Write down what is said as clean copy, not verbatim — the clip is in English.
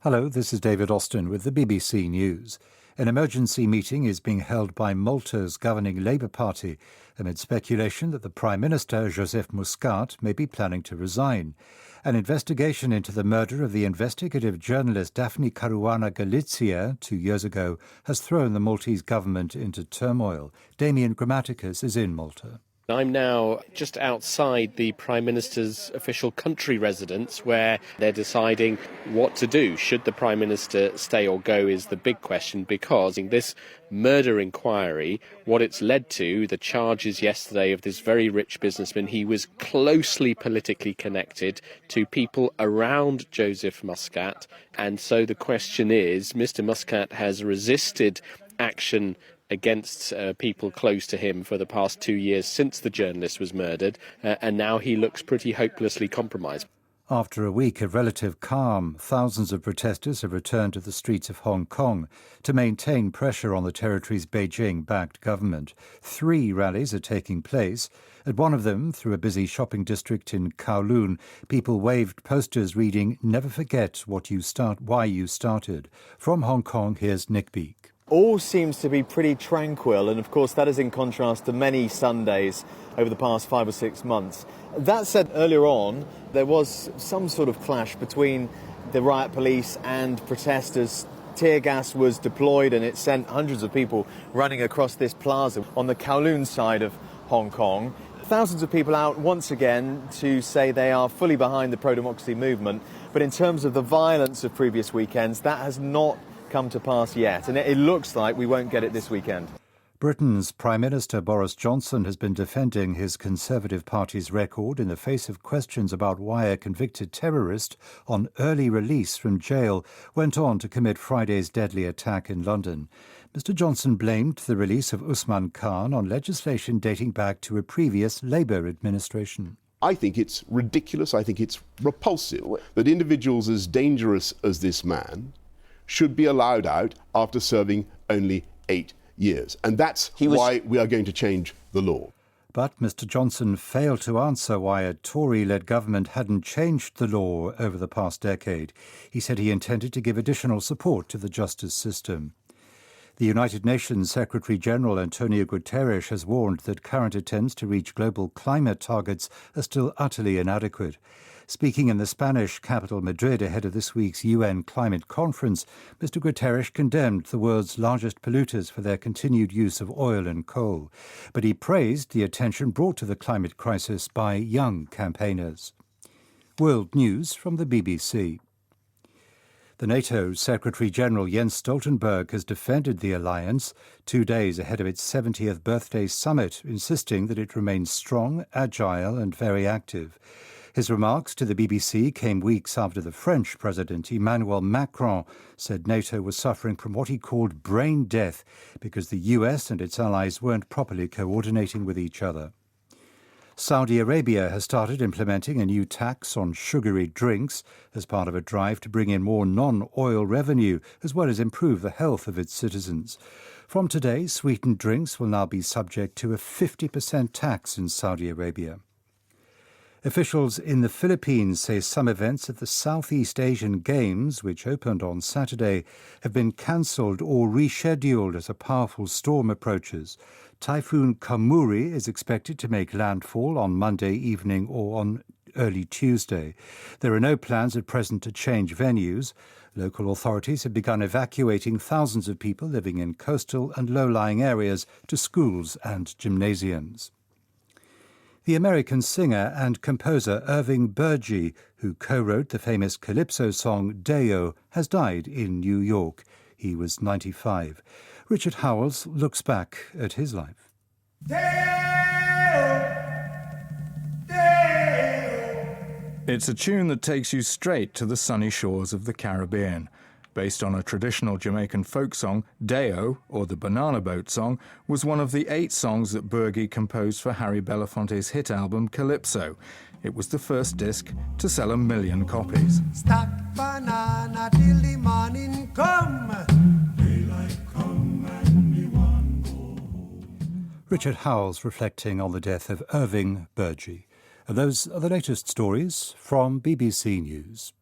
Hello, this is David Austin with the BBC News. An emergency meeting is being held by Malta's governing Labour Party amid speculation that the Prime Minister, Joseph Muscat, may be planning to resign. An investigation into the murder of the investigative journalist Daphne Caruana Galizia 2 years ago has thrown the Maltese government into turmoil. Damien Grammaticus is in Malta. I'm now just outside the Prime Minister's official country residence where they're deciding what to do. Should the Prime Minister stay or go is the big question, because in this murder inquiry, what it's led to, the charges yesterday of this very rich businessman, he was closely politically connected to people around Joseph Muscat. And so the question is, Mr. Muscat has resisted action against people close to him for the past 2 years since the journalist was murdered, and now he looks pretty hopelessly compromised. After a week of relative calm, thousands of protesters have returned to the streets of Hong Kong to maintain pressure on the territory's Beijing-backed government. 3 rallies are taking place. At one of them, through a busy shopping district in Kowloon, people waved posters reading, "Never forget why you started." From Hong Kong, here's Nick Beak. All seems to be pretty tranquil, and of course that is in contrast to many Sundays over the past 5 or 6 months. That said, earlier on there was some sort of clash between the riot police and protesters. Tear gas was deployed and it sent hundreds of people running across this plaza on the Kowloon side of Hong Kong. Thousands of people out once again to say they are fully behind the pro-democracy movement, but in terms of the violence of previous weekends, that has not come to pass yet, and it looks like we won't get it this weekend. Britain's Prime Minister Boris Johnson has been defending his Conservative Party's record in the face of questions about why a convicted terrorist on early release from jail went on to commit Friday's deadly attack in London. Mr Johnson blamed the release of Usman Khan on legislation dating back to a previous Labour administration. I think it's ridiculous, I think it's repulsive that individuals as dangerous as this man should be allowed out after serving only 8 years. And that's why we are going to change the law. But Mr Johnson failed to answer why a Tory-led government hadn't changed the law over the past decade. He said he intended to give additional support to the justice system. The United Nations Secretary-General Antonio Guterres has warned that current attempts to reach global climate targets are still utterly inadequate. Speaking in the Spanish capital Madrid ahead of this week's UN climate conference, Mr Guterres condemned the world's largest polluters for their continued use of oil and coal. But he praised the attention brought to the climate crisis by young campaigners. World News from the BBC. The NATO Secretary-General Jens Stoltenberg has defended the alliance 2 days ahead of its 70th birthday summit, insisting that it remains strong, agile and very active. His remarks to the BBC came weeks after the French President Emmanuel Macron said NATO was suffering from what he called brain death because the US and its allies weren't properly coordinating with each other. Saudi Arabia has started implementing a new tax on sugary drinks as part of a drive to bring in more non-oil revenue as well as improve the health of its citizens. From today, sweetened drinks will now be subject to a 50% tax in Saudi Arabia. Officials in the Philippines say some events at the Southeast Asian Games, which opened on Saturday, have been cancelled or rescheduled as a powerful storm approaches. Typhoon Kamuri is expected to make landfall on Monday evening or on early Tuesday. There are no plans at present to change venues. Local authorities have begun evacuating thousands of people living in coastal and low-lying areas to schools and gymnasiums. The American singer and composer Irving Bergey, who co-wrote the famous calypso song Deo, has died in New York. He was 95. Richard Howells looks back at his life. Deo, Deo. It's a tune that takes you straight to the sunny shores of the Caribbean. Based on a traditional Jamaican folk song, Deo, or the Banana Boat Song, was one of the 8 songs that Bergey composed for Harry Belafonte's hit album Calypso. It was the first disc to sell 1 million copies. Stack banana till the morning come. Daylight come and me want go home. Richard Howells reflecting on the death of Irving Bergey. And those are the latest stories from BBC News.